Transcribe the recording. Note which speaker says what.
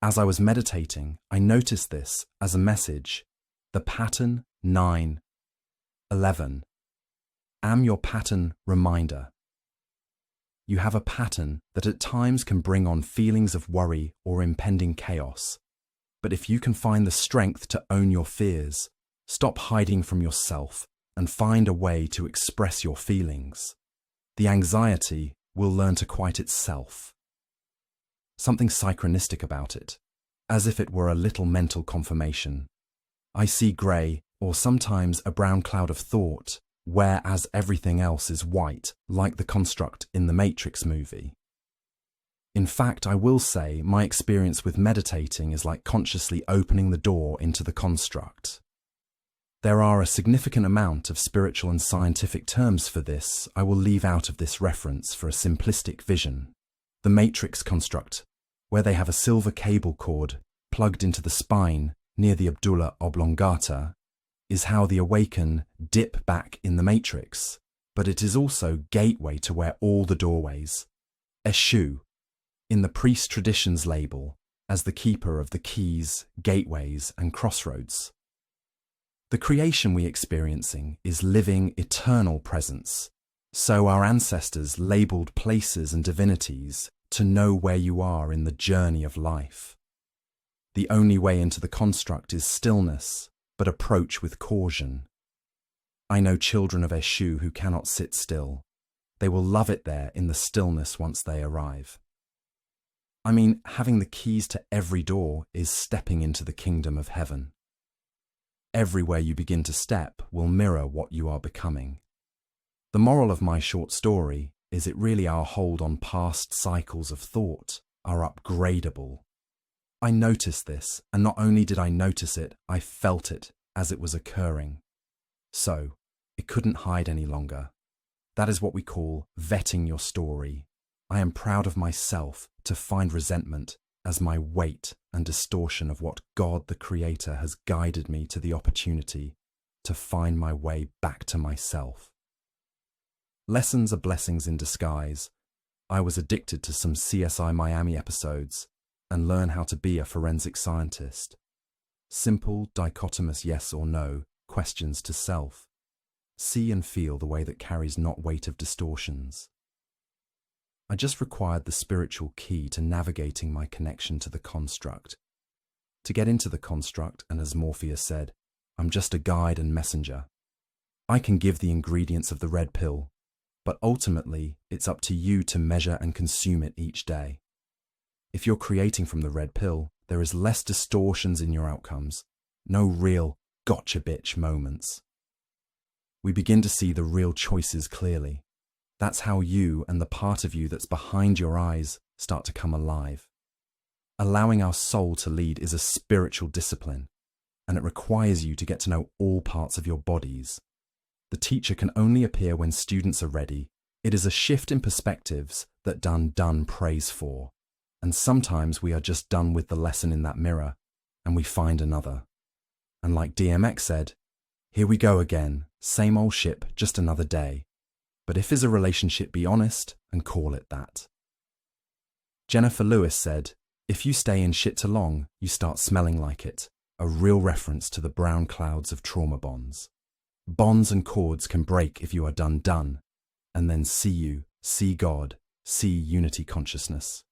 Speaker 1: As I was meditating, I noticed this as a message. The pattern 9:11. Am your pattern reminder. You have a pattern that at times can bring on feelings of worry or impending chaos. But if you can find the strength to own your fears, stop hiding from yourself, and find a way to express your feelings, the anxiety will learn to quiet itself. Something synchronistic about it, as if it were a little mental confirmation. I see grey, or sometimes a brown cloud of thought, whereas everything else is white, like the construct in the Matrix movie. In fact, I will say my experience with meditating is like consciously opening the door into the construct. There are a significant amount of spiritual and scientific terms for this I will leave out of this reference for a simplistic vision. The Matrix construct, where they have a silver cable cord plugged into the spine near the medulla oblongata, is how the awaken dip back in the Matrix, but it is also gateway to where all the doorways. Eshù, in the priest traditions label, as the keeper of the keys, gateways and crossroads. The creation we experiencing is living eternal presence, so our ancestors labelled places and divinities to know where you are in the journey of life. The only way into the construct is stillness, but approach with caution. I know children of Eshù who cannot sit still. They will love it there in the stillness once they arrive. I mean, having the keys to every door is stepping into the kingdom of heaven. Everywhere you begin to step will mirror what you are becoming. The moral of my short story is it really our hold on past cycles of thought are upgradable. I noticed this, and not only did I notice it, I felt it as it was occurring. So, it couldn't hide any longer. That is what we call vetting your story. I am proud of myself to find resentment as my weight and distortion of what God the Creator has guided me to the opportunity to find my way back to myself. Lessons are blessings in disguise. I was addicted to some CSI Miami episodes and learn how to be a forensic scientist. Simple, dichotomous yes or no questions to self. See and feel the way that carries not weight of distortions. I just required the spiritual key to navigating my connection to the construct. To get into the construct, and as Morpheus said, I'm just a guide and messenger. I can give the ingredients of the red pill, but ultimately it's up to you to measure and consume it each day. If you're creating from the red pill, there is less distortions in your outcomes, no real gotcha bitch moments. We begin to see the real choices clearly. That's how you and the part of you that's behind your eyes start to come alive. Allowing our soul to lead is a spiritual discipline, and it requires you to get to know all parts of your bodies. The teacher can only appear when students are ready. It is a shift in perspectives that done prays for. And sometimes we are just done with the lesson in that mirror, and we find another. And like DMX said, here we go again, same old ship, just another day. But if is a relationship, be honest and call it that. Jennifer Lewis said, if you stay in shit too long, you start smelling like it, a real reference to the brown clouds of trauma bonds. Bonds and cords can break if you are done, and then see you, see God, see unity consciousness.